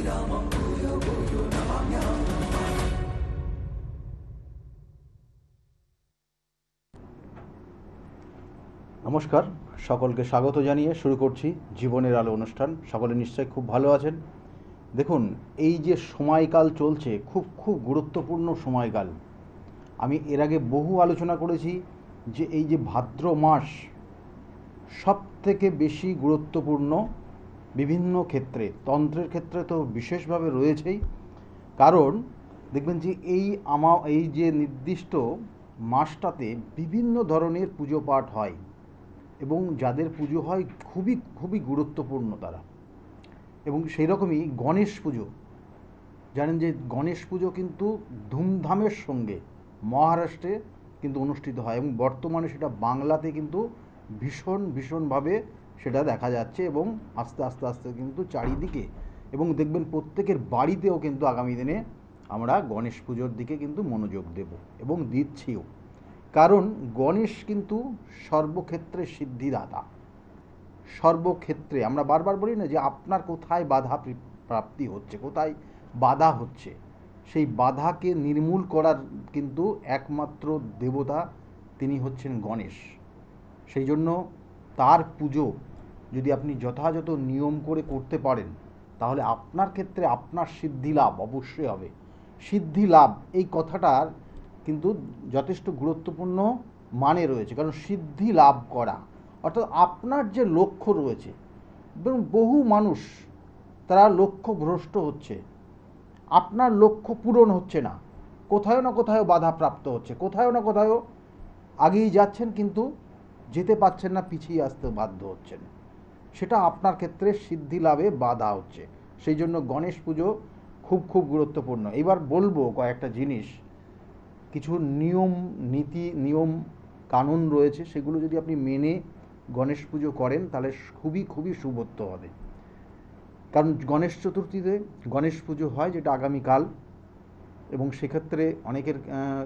নমস্কার, সকলকে স্বাগত জানিয়ে শুরু করছি জীবনের আলো অনুষ্ঠান। সকলে নিশ্চয়ই খুব ভালো আছেন। দেখুন, এই যে সময়কাল চলছে খুব গুরুত্বপূর্ণ সময়কাল। আমি এর আগে বহু আলোচনা করেছি যে এই যে ভাদ্র মাস সবথেকে বেশি গুরুত্বপূর্ণ বিভিন্ন ক্ষেত্রে, তন্ত্রের ক্ষেত্রে তো বিশেষভাবে রয়েছেই। কারণ দেখবেন যে এই যে নির্দিষ্ট মাসটাতে বিভিন্ন ধরনের পুজো পাঠ হয় এবং যাদের পুজো হয় খুবই গুরুত্বপূর্ণ তারা। এবং সেই রকমই গণেশ পুজো, জানেন যে গণেশ পুজো কিন্তু ধুমধামের সঙ্গে মহারাষ্ট্রে কিন্তু অনুষ্ঠিত হয় এবং বর্তমানে সেটা বাংলাতে কিন্তু ভীষণভাবে সেটা দেখা যাচ্ছে এবং আস্তে কিন্তু চারিদিকে, এবং দেখবেন প্রত্যেকের বাড়িতেও কিন্তু আগামী দিনে আমরা গণেশ পুজোর দিকে কিন্তু মনোযোগ দেব এবং দিচ্ছিও। কারণ গণেশ কিন্তু সর্বক্ষেত্রে সিদ্ধিদাতা। সর্বক্ষেত্রে আমরা বারবার বলি না যে আপনার কোথায় বাধা প্রাপ্তি হচ্ছে, কোথায় বাধা হচ্ছে, সেই বাধাকে নির্মূল করার কিন্তু একমাত্র দেবতা তিনি হচ্ছেন গণেশ। সেই জন্য তার পুজো যদি আপনি যথাযথ নিয়ম করে করতে পারেন তাহলে আপনার ক্ষেত্রে আপনার সিদ্ধি লাভ অবশ্যই হবে। সিদ্ধি লাভ এই কথাটার কিন্তু যথেষ্ট গুরুত্বপূর্ণ মানে রয়েছে। কারণ সিদ্ধি লাভ করা অর্থাৎ আপনার যে লক্ষ্য রয়েছে, এবং বহু মানুষ তারা লক্ষ্যভ্রষ্ট হচ্ছে, আপনার লক্ষ্য পূরণ হচ্ছে না, কোথাও না কোথাও বাধাপ্রাপ্ত হচ্ছে, কোথাও না কোথাও আগেই যাচ্ছেন কিন্তু যেতে পারছেন না, পিছিয়ে আসতে বাধ্য হচ্ছেন, সেটা আপনার ক্ষেত্রে সিদ্ধি লাভে বাধা হচ্ছে। সেই জন্য গণেশ পুজো খুব গুরুত্বপূর্ণ। এবার বলবো কয়েকটা জিনিস, কিছু নিয়ম কানুন রয়েছে, সেগুলো যদি আপনি মেনে গণেশ পুজো করেন তাহলে খুবই শুভত্ব হবে। কারণ গণেশ চতুর্থীতে গণেশ পুজো হয়, যেটা আগামীকাল, এবং সেক্ষেত্রে অনেকের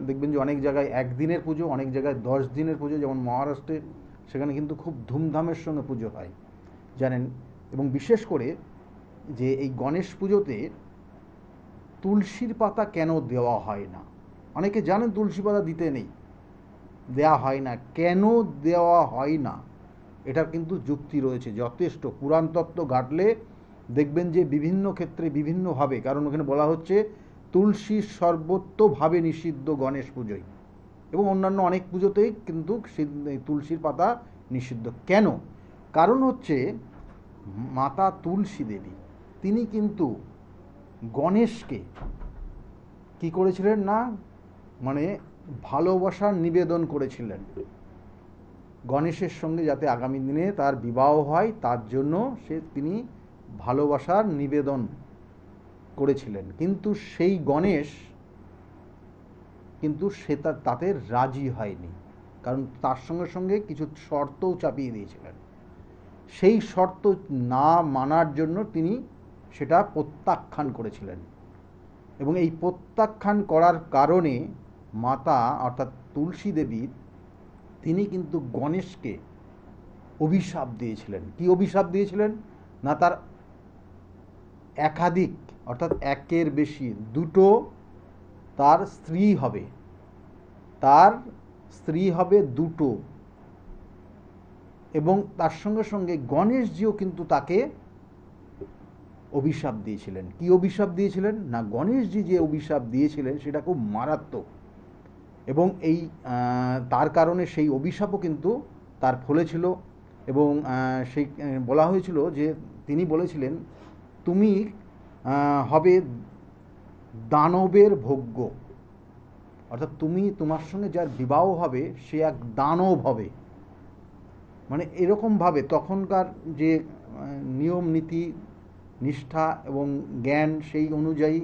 দেখবেন যে অনেক জায়গায় একদিনের পুজো, অনেক জায়গায় 10 দিনের পুজো, যেমন মহারাষ্ট্রে সেখানে কিন্তু খুব ধুমধামের সঙ্গে পুজো হয় জানেন। এবং বিশেষ করে যে এই গণেশ পুজোতে তুলসীর পাতা কেন দেওয়া হয় না, অনেকে জানেন তুলসী পাতা দিতে নেই, দেওয়া হয় না। কেন দেওয়া হয় না এটার কিন্তু যুক্তি রয়েছে যথেষ্ট। পুরাণ তত্ত্ব ঘাটলে দেখবেন যে বিভিন্ন ক্ষেত্রে বিভিন্নভাবে, কারণ ওখানে বলা হচ্ছে তুলসী সর্বত্রভাবে নিষিদ্ধ গণেশ পুজোয়, এবং অন্যান্য অনেক পুজোতেই কিন্তু তুলসীর পাতা নিষিদ্ধ। কেন? কারণ হচ্ছে মাতা তুলসী দেবী তিনি কিন্তু গণেশকে কি করেছিলেন না, মানে ভালোবাসার নিবেদন করেছিলেন গণেশের সঙ্গে, যাতে আগামী দিনে তার বিবাহ হয় তার জন্য তিনি ভালোবাসার নিবেদন করেছিলেন। কিন্তু সেই গণেশ কিন্তু সে তাতে রাজি হয়নি, কারণ তার সঙ্গে কিছু শর্তও চাপিয়ে দিয়েছিলেন। সেই শর্ত না মানার জন্য তিনি সেটা প্রত্যাখ্যান করেছিলেন, এবং এই প্রত্যাখ্যান করার কারণে মাতা অর্থাৎ তুলসী দেবী তিনি কিন্তু গণেশকে অভিশাপ দিয়েছিলেন। কি অভিশাপ দিয়েছিলেন না, তার একাধিক অর্থাৎ একের বেশি দুটো তার স্ত্রী হবে দুটো, এবং তার সঙ্গে গণেশজিও কিন্তু তাকে অভিশাপ দিয়েছিলেন। কি অভিশাপ দিয়েছিলেন না, গণেশজি যে অভিশাপ দিয়েছিলেন সেটা খুব মারাত্মক, এবং এই তার কারণে সেই অভিশাপও কিন্তু তার ফলেছিল। এবং সেই বলা হয়েছিল যে তিনি বলেছিলেন তুমি হবে দানবের ভোগ্য, অর্থাৎ তোমার সঙ্গে যার বিবাহ হবে সে এক দানব হবে। মানে এরকমভাবে তখনকার যে নিয়ম নীতি নিষ্ঠা এবং জ্ঞান সেই অনুযায়ী,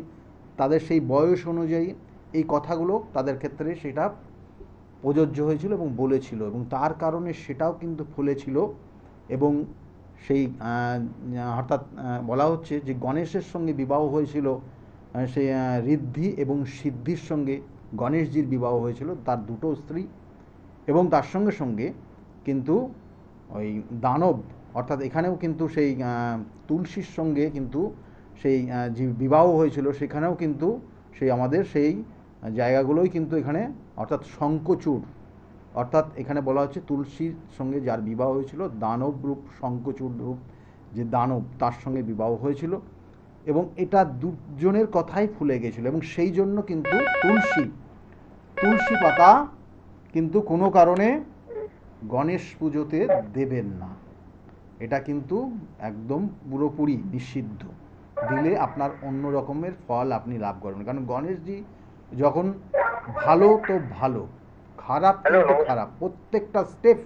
তাদের সেই বয়স অনুযায়ী এই কথাগুলো তাদের ক্ষেত্রে সেটা প্রযোজ্য হয়েছিল এবং বলেছিল, এবং তার কারণে সেটাও কিন্তু ফলেছিল। এবং সেই অর্থাৎ বলা হচ্ছে যে গণেশের সঙ্গে বিবাহ হয়েছিল, সেই ঋদ্ধি এবং সিদ্ধির সঙ্গে গণেশজির বিবাহ হয়েছিল, তার দুটো স্ত্রী, এবং তার সঙ্গে কিন্তু ওই দানব অর্থাৎ এখানেও কিন্তু সেই তুলসীর সঙ্গে কিন্তু সেই যে বিবাহ হয়েছিল সেখানেও কিন্তু সেই আমাদের সেই জায়গাগুলোই কিন্তু এখানে, অর্থাৎ শঙ্খচূড়, অর্থাৎ এখানে বলা হচ্ছে তুলসীর সঙ্গে যার বিবাহ হয়েছিল, দানব রূপ শঙ্খচূড় রূপ যে দানব, তার সঙ্গে বিবাহ হয়েছিল, এবং এটা দুজনের কথাই ফুলে গেছিল। এবং সেই জন্য কিন্তু তুলসী পাতা কিন্তু কোনো কারণে গণেশ পুজোতে দেবেন না, এটা কিন্তু একদম পুরোপুরি নিষিদ্ধ। দিলে আপনার অন্য রকমের ফল আপনি লাভ করবেন, কারণ গণেশজি যখন ভালো তো ভালো, খারাপ কিন্তু খারাপ, প্রত্যেকটা স্টেপ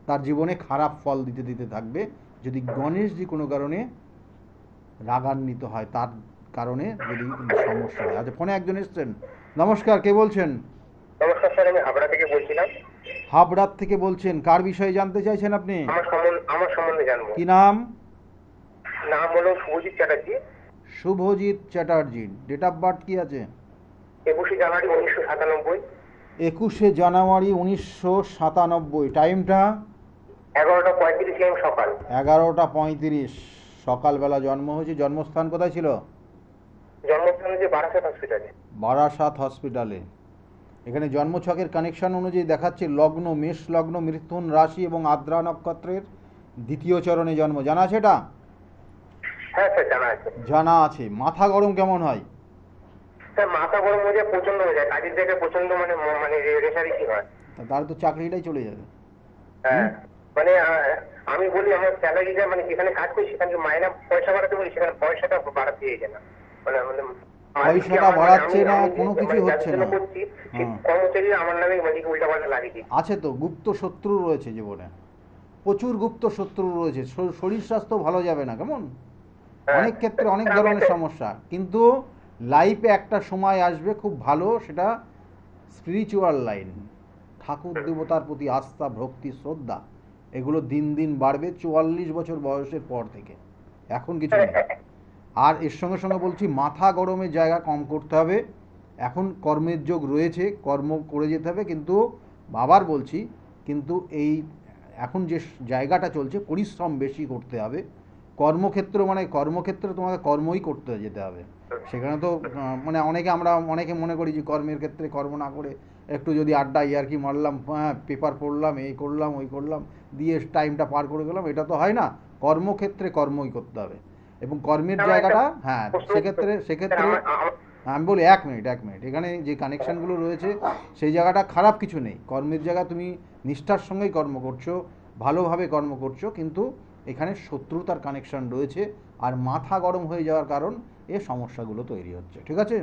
তার জীবনে খারাপ ফল দিতে দিতে থাকবে যদি গণেশজি কোনো কারণে রাগান্বিত হয়, তার কারণে যদি সমস্যা হয়। আচ্ছা, ফোনে একজন এসছেন। নমস্কার, কে বলছেন? নমস্কার স্যার, আমি হাবড়া থেকে বলছিলাম। হাবড়ার থেকে বলছেন, কার বিষয়ে জানতে চাইছেন আপনি? আমার সম্বন্ধে জানবো। কি নাম? নাম হলো Subhajit Chatterjee. Subhajit Chatterjee. Date of birth কি আছে? 21 জানুয়ারি 1997। 21 জানুয়ারি 1997। টাইমটা? 11:35 AM সকাল। 11:35 সকালবেলা জন্ম হয়েছে। জন্মস্থান কোথায় ছিল? জন্মস্থান হচ্ছে বারাসাত হসপিটালে। বারাসাত হসপিটালে। এখানে জন্মছকের কানেকশন অনুযায়ী দেখাচ্ছে লগ্ন মেষ লগ্ন, মিথুন রাশি এবং আদ্রা নক্ষত্রের দ্বিতীয় চরণে জন্ম। জানা আছে এটা? হ্যাঁ স্যার, জানা আছে। জানা আছে। মাথা গরম কেমন হয়? স্যার মাথা গরম হয়ে যায়, প্রচন্ড হয়ে যায়, কাজের জায়গায় প্রচন্ড মানে রেশারেশি হয়। তার তো চাকরিটাই চলে যাবে। হ্যাঁ, মানে আমি বলি আমার স্যালারিটা, মানে যেখানে কাজ করি সেখানে মাইনা পয়সা বাড়াতে বলি, সেখানে পয়সাটা বাড়াতে যায় না। মানে পয়সাটা বাড়াচ্ছে না, কোনো কিছু হচ্ছে না। কর্মচারীরা আমার নামে উল্টা পাল্টা লাগিয়ে দিচ্ছে। আছে তো, গুপ্ত শত্রু রয়েছে জীবনে, প্রচুর গুপ্ত শত্রু রয়েছে। শরীর স্বাস্থ্য ভালো যাবে না, কেমন অনেক ক্ষেত্রে অনেক ধরনের সমস্যা। কিন্তু লাইফে একটা সময় আসবে খুব ভালো, সেটা স্পিরিচুয়াল লাইন, ঠাকুর দেবতার প্রতি আস্থা ভক্তি শ্রদ্ধা এগুলো দিন দিন বাড়বে 44 বছর বয়সের পর থেকে, এখন কিছু নেই। আর এর সঙ্গে সঙ্গে বলছি, মাথা গরমের জায়গা কম করতে হবে। এখন কর্মের যোগ রয়েছে, কর্ম করে যেতে হবে, কিন্তু আবার বলছি, কিন্তু এই এখন যে জায়গাটা চলছে পরিশ্রম বেশি করতে হবে। কর্মক্ষেত্র মানে কর্মক্ষেত্রে তোমাকে কর্মই করতে যেতে হবে। সেখানে তো মানে অনেকে মনে করি যে কর্মের ক্ষেত্রে কর্ম না করে একটু যদি আড্ডা ইয়ার্কি মারলাম, হ্যাঁ পেপার পড়লাম, এই করলাম ওই করলাম, দিয়ে টাইমটা পার করে গেলাম, এটা তো হয় না। কর্মক্ষেত্রে কর্মই করতে হবে। এবং কর্মের জায়গাটা, হ্যাঁ সেক্ষেত্রে আমি বলি 1 মিনিট এখানে যে কানেকশানগুলো রয়েছে সেই জায়গাটা খারাপ কিছু নেই। কর্মের জায়গা তুমি নিষ্ঠার সঙ্গেই কর্ম করছো, ভালোভাবে কর্ম করছো, কিন্তু এখানে শত্রুতার কানেকশন রয়েছে, আর মাথা গরম হয়ে যাওয়ার কারণ এ সমস্যাগুলো তৈরি হচ্ছে। ঠিক আছে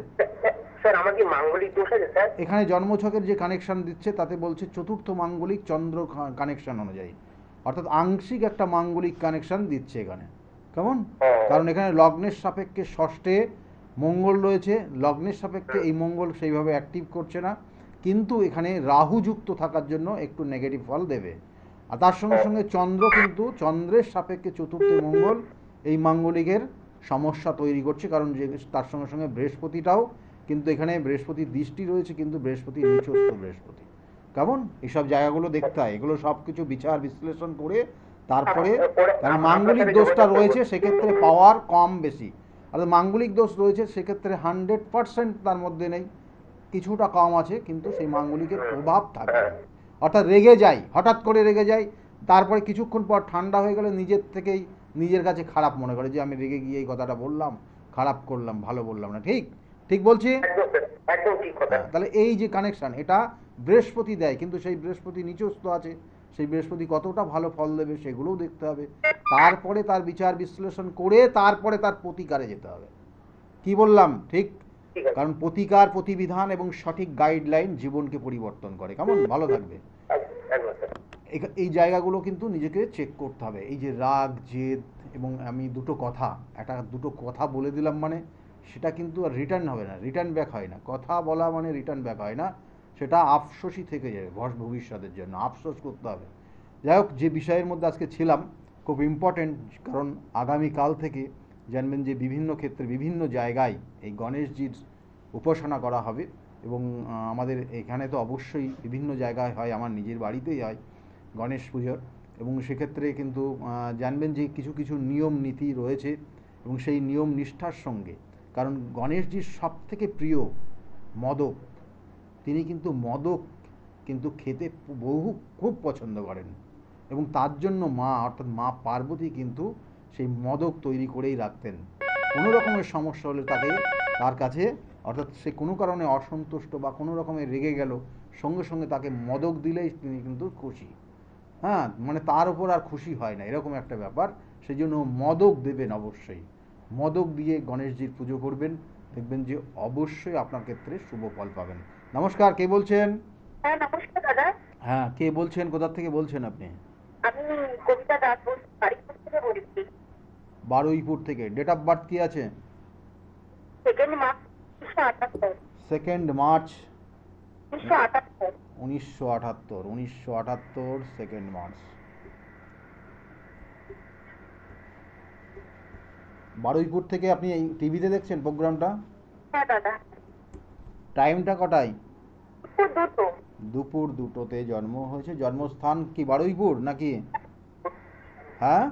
স্যার, আমার কি মাঙ্গলিক দোষ আছে স্যার? এখানে জন্মছকের যে কানেকশন দিচ্ছে তাতে বলছে চতুর্থ মাঙ্গলিক চন্দ্র কানেকশন অনুযায়ী, অর্থাৎ আংশিক একটা মাঙ্গলিক কানেকশন দিচ্ছে এখানে, কেমন? কারণ এখানে লগ্নের সাপেক্ষে ষষ্ঠে মঙ্গল রয়েছে, লগ্নের সাপেক্ষে এই মঙ্গল সেইভাবে অ্যাক্টিভ করছে না, কিন্তু এখানে রাহু যুক্ত থাকার জন্য একটু নেগেটিভ ফল দেবে। আর তার সঙ্গে সঙ্গে চন্দ্র, কিন্তু চন্দ্রের সাপেক্ষে চতুর্থ মঙ্গল এই মাঙ্গলিকের সমস্যা তৈরি করছে, কারণ যে তার সঙ্গে সঙ্গে বৃহস্পতিটাও, কিন্তু এখানে বৃহস্পতির দৃষ্টি রয়েছে, কিন্তু বৃহস্পতি নিচস্থ বৃহস্পতি, কেমন? এইসব জায়গাগুলো দেখতে হয়, এগুলো সব কিছু বিচার বিশ্লেষণ করে তারপরে, কারণ মাঙ্গলিক দোষটা রয়েছে সেক্ষেত্রে পাওয়ার কম বেশি, আর মাঙ্গলিক দোষ রয়েছে সেক্ষেত্রে 100% তার মধ্যে নেই, কিছুটা কম আছে, কিন্তু সেই মাঙ্গলিকের প্রভাব থাকে। অর্থাৎ রেগে যাই, হঠাৎ করে রেগে যাই, তারপরে কিছুক্ষণ পর ঠান্ডা হয়ে গেলে নিজের থেকেই নিজের কাছে খারাপ মনে করে যে আমি রেগে গিয়ে এই কথাটা বললাম, খারাপ করলাম, ভালো বললাম না। ঠিক ঠিক বলছি? একদম ঠিক কথা। তাহলে এই যে কানেকশন, এটা বৃহস্পতি দেয়, কিন্তু সেই বৃহস্পতি নিচস্থ আছে, সেই বৃহস্পতি কতটা ভালো ফল দেবে সেগুলোও দেখতে হবে, তারপরে তার বিচার বিশ্লেষণ করে তারপরে তার প্রতিকারে যেতে হবে। কি বললাম ঠিক? কারণ প্রতিকার, প্রতিবিধান এবং সঠিক গাইডলাইন জীবনকে পরিবর্তন করে, কেমন? ভালো থাকবে। এই জায়গাগুলো কিন্তু নিজেকে চেক করতে হবে। এই যে রাগ জেদ, এবং আমি দুটো কথা বলে দিলাম মানে সেটা কিন্তু আর রিটার্ন হবে না, রিটার্ন ব্যাক হয় না। কথা বলা মানে রিটার্ন ব্যাক হয় না, সেটা আফসোসই থেকে যাবে ভবিষ্যতের জন্য, আফসোস করতে হবে। যাই হোক, যে বিষয়ের মধ্যে আজকে ছিলাম খুব ইম্পর্টেন্ট, কারণ আগামীকাল থেকে জানবেন যে বিভিন্ন ক্ষেত্রে বিভিন্ন জায়গায় এই গণেশজির উপাসনা করা হবে, এবং আমাদের এখানে তো অবশ্যই বিভিন্ন জায়গায় হয়, আমার নিজের বাড়িতেই হয় গণেশ পুজোর, এবং সেক্ষেত্রে কিন্তু জানবেন যে কিছু কিছু নিয়ম নীতি রয়েছে, এবং সেই নিয়ম নিষ্ঠার সঙ্গে, কারণ গণেশজির সব থেকে প্রিয় মদক, তিনি কিন্তু মদক কিন্তু খেতে খুব পছন্দ করেন, এবং তার জন্য মা অর্থাৎ মা পার্বতী কিন্তু সেই মদক তৈরি করেই রাখতেন। কোনো রকমের সমস্যা হলে তার কাছে, অর্থাৎ সে কোনো কারণে অসন্তুষ্ট বা কোনো রকমের রেগে গেল, সঙ্গে সঙ্গে তাকে মদক দিলেই তিনি কিন্তু খুশি। হ্যাঁ, মানে তার উপর আর খুশি হয় না, এরকম একটা ব্যাপার। সেই জন্য মদক দেবেন অবশ্যই, মদক দিয়ে গণেশজির পুজো করবেন, দেখবেন যে অবশ্যই আপনার ক্ষেত্রে শুভ ফল পাবেন। নমস্কার, কে বলছেন? হ্যাঁ, নমস্কার দাদা। হ্যাঁ, কে বলছেন, কোথা থেকে বলছেন আপনি? আমি কবিতা দাস বলছি, বাড়িপুর থেকে বলছি। বারুইপুর থেকে। ডেট অফ বার্থ কি আছে? 2 মার্চ 1978। 2 মার্চ 1978। 1978। 1978 2 মার্চ। বারুইপুর থেকে আপনি এই টিভিতে দেখছেন প্রোগ্রামটা? হ্যাঁ দাদা। টাইমটা কটায়? দুটো। দুপুর 2টোতে জন্ম হয়েছে। জন্মস্থান কি বারুইপুর নাকি? হ্যাঁ,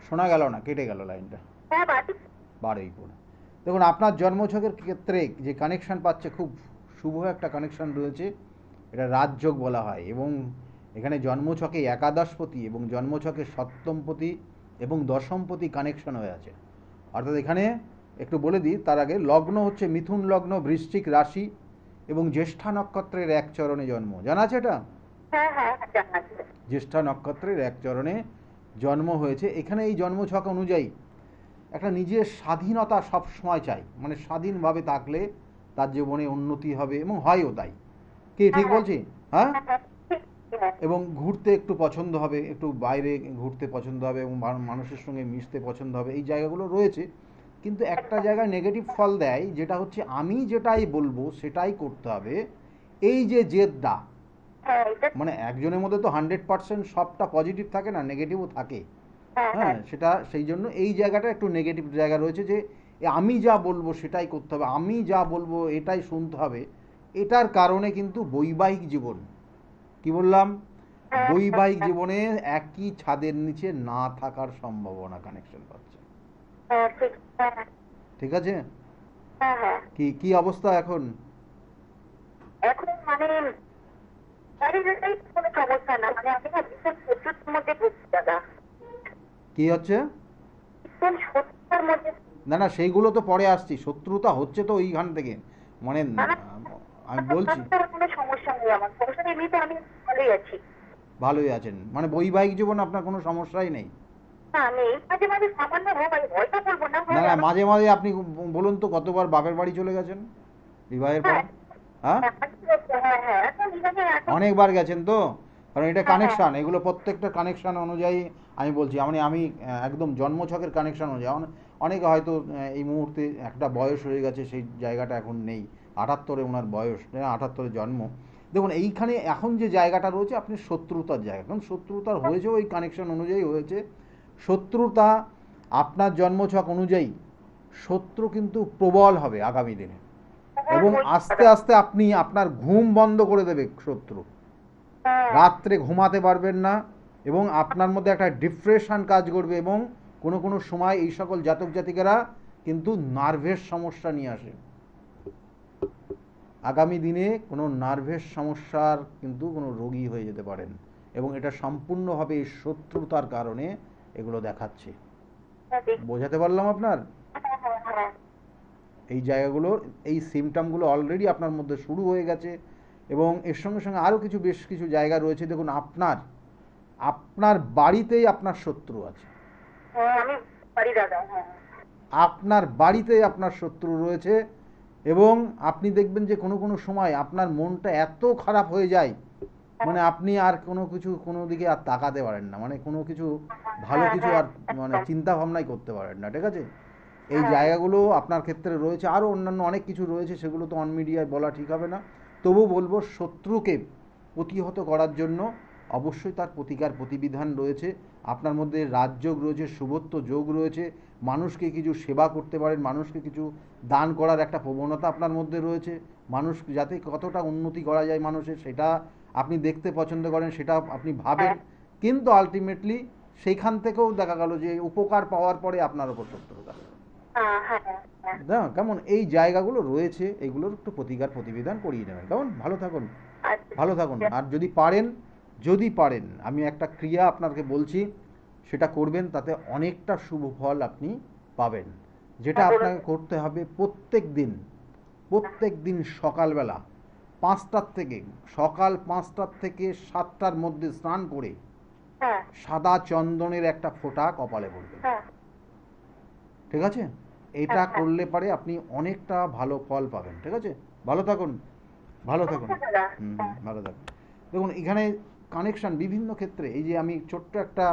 শোনা গেল না, কেটে গেল লাইনটা। হ্যাঁ, বারুইপুর। দেখুন, আপনার জন্মছকের ক্ষেত্রে যে কানেকশন পাচ্ছে, খুব শুভ একটা কানেকশন রয়েছে, এটা রাজযোগ বলা হয়। এবং এখানে জন্মছকে একাদশপতি এবং জন্মছকে সপ্তমপতি এবং দশমপতি কানেকশন হয়ে আছে। অর্থাৎ এখানে একটু বলে দিই তার আগে, লগ্ন হচ্ছে মিথুন লগ্ন, বৃশ্চিক রাশি এবং জ্যেষ্ঠা নক্ষত্রের এক চরণে জন্ম। জানা আছে এটা? হ্যাঁ হ্যাঁ, জানা আছে। জ্যেষ্ঠা নক্ষত্রের এক চরণে জন্ম হয়েছে। এখানে এই জন্মছক অনুযায়ী একটা নিজের স্বাধীনতা সব সময় চাই, মানে স্বাধীনভাবে থাকলে তার জীবনে উন্নতি হবে, এবং হয়ও তাই। কি ঠিক বলছি? হ্যাঁ। এবং ঘুরতে একটু পছন্দ হবে, একটু বাইরে ঘুরতে পছন্দ হবে, এবং মানুষের সঙ্গে মিশতে পছন্দ হবে, এই জায়গাগুলো রয়েছে। কিন্তু একটা জায়গায় নেগেটিভ ফল দেয়, যেটা হচ্ছে আমি যেটাই বলবো সেটাই করতে হবে। এই যে জেদটা, মানে একজনের মধ্যে তো 100% সবটা পজিটিভ থাকে না, নেগেটিভও থাকে। হ্যাঁ, সেটা সেই জন্য এই জায়গাটা একটু নেগেটিভ জায়গা রয়েছে, যে আমি যা বলবো সেটাই করতে হবে, আমি যা বলবো এটাই শুনতে হবে। এটার কারণে কিন্তু বৈবাহিক জীবন, কি বললাম, বৈবাহিক জীবনে একই ছাদের নিচে না থাকার সম্ভাবনা কানেকশন পাচ্ছে। ঠিক আছে? কি কি অবস্থা এখন? এখন মানে শারীরিকই কোনো সমস্যা না, মানে আমি না ভীষণ শত্রুতার মধ্যে ভুগছি দাদা। কি হচ্ছে? ভীষণ শত্রুতার মধ্যে। না না, সেইগুলো তো পরে আসছি, শত্রুতা হচ্ছে তো ওইখান থেকে, মানে আমি বলছি কোনো সমস্যা নেই, আমার সমস্যা নেই, এমনিতে আমি ভালোই আছি। ভালোই আছেন, মানে বৈবাহিক জীবন আপনার কোনো সমস্যাই নেই? না, আমি এই মাঝে মাঝে সামান্য ভয়টা বলবো না। না না, মাঝে মাঝে আপনি বলুন তো কতবার বাপের বাড়ি চলে গেছেন বিবাহের পর? হ্যাঁ, অনেকবার গেছেন তো, কারণ এটা কানেকশান, এগুলো প্রত্যেকটা কানেকশান অনুযায়ী আমি বলছি। আমি একদম জন্মছকের কানেকশান অনুযায়ী, অনেকে হয়তো এই মুহূর্তে একটা বয়স হয়ে গেছে, সেই জায়গাটা এখন নেই। 78-এ ওনার বয়স, 78-এ জন্ম। দেখুন এইখানে এখন যে জায়গাটা রয়েছে, আপনি শত্রুতার জায়গা, কারণ শত্রুতার হয়েছে ওই কানেকশান অনুযায়ী হয়েছে। শত্রুতা আপনার জন্মছক অনুযায়ী শত্রু কিন্তু প্রবল হবে আগামী দিনে, এবং আস্তে আস্তে আপনি আপনার ঘুম বন্ধ করে দেবে শত্রু। রাত্রে ঘুমাতে পারবেন না, এবং আপনার মধ্যে একটা ডিপ্রেশন কাজ করবে, এবং কোনো কোনো সময় এই সকল জাতক জাতিকারা কিন্তু নার্ভের সমস্যা নিয়ে আসে। আগামী দিনে কোনো নার্ভের সমস্যার কিন্তু কোনো রোগী হয়ে যেতে পারেন, এবং এটা সম্পূর্ণভাবে এই শত্রুতার কারণে এগুলো দেখাচ্ছে। বোঝাতে পারলাম আপনার? এই জায়গাগুলো, এই সিমটমগুলো অলরেডি আপনার মধ্যে শুরু হয়ে গেছে, এবং এর সঙ্গে সঙ্গে আরও বেশ কিছু জায়গা রয়েছে। দেখুন, আপনার বাড়িতেই আপনার শত্রু আছে। আপনার বাড়িতেই আপনার শত্রু রয়েছে, এবং আপনি দেখবেন যে কোনো কোনো সময় আপনার মনটা এত খারাপ হয়ে যায়, মানে আপনি আর কোনো দিকে আর তাকাতে পারেন না, মানে কোনো কিছু ভালো কিছু আর মানে চিন্তা ভাবনাই করতে পারেন না। ঠিক আছে? এই জায়গাগুলো আপনার ক্ষেত্রে রয়েছে। আরও অন্যান্য অনেক কিছু রয়েছে, সেগুলো তো অন মিডিয়ায় বলা ঠিক হবে না। তবু বলবো, শত্রুকে প্রতিহত করার জন্য অবশ্যই তার প্রতিকার প্রতিবিধান রয়েছে। আপনার মধ্যে রাজযোগ রয়েছে, শুভত্ব যোগ রয়েছে, মানুষকে কিছু সেবা করতে পারেন, মানুষকে কিছু দান করার একটা প্রবণতা আপনার মধ্যে রয়েছে। মানুষ যাতে কতটা উন্নতি করা যায় মানুষের, সেটা আপনি দেখতে পছন্দ করেন, সেটা আপনি ভাবেন, কিন্তু আলটিমেটলি সেইখান থেকেও দেখা গেল যে উপকার পাওয়ার পরে আপনার ওপর শত্রুতা। হ্যাঁ হ্যাঁ হ্যাঁ। না কেমন এই জায়গাগুলো রয়েছে, এগুলোর একটু প্রতিকার প্রতিবিধান করিয়ে নেবেন। কেমন, ভালো থাকুন, আচ্ছা ভালো থাকুন। আর যদি পারেন আমি একটা ক্রিয়া আপনাকে বলছি, সেটা করবেন, তাতে অনেকটা শুভ ফল আপনি পাবেন। যেটা হ্যাঁ, বলুন। আপনাকে করতে হবে প্রত্যেক দিন সকালবেলা 5টার থেকে, সকাল 5টার থেকে 7টার মধ্যে স্নান করে হ্যাঁ সাদা চন্দনের একটা ফোঁটা কপালে পড়বেন। হ্যাঁ ঠিক আছে? এটা হ্যাঁ। করলে পারে আপনি অনেকটা ভালো ফল পাবেন। ঠিক আছে? ভালো থাকুন, ভালো থাকুন। আচ্ছা দাদা। ভালো থাকুন। দেখুন এখানে কানেকশন বিভিন্ন ক্ষেত্রে, এই যে আমি ছোট্ট একটা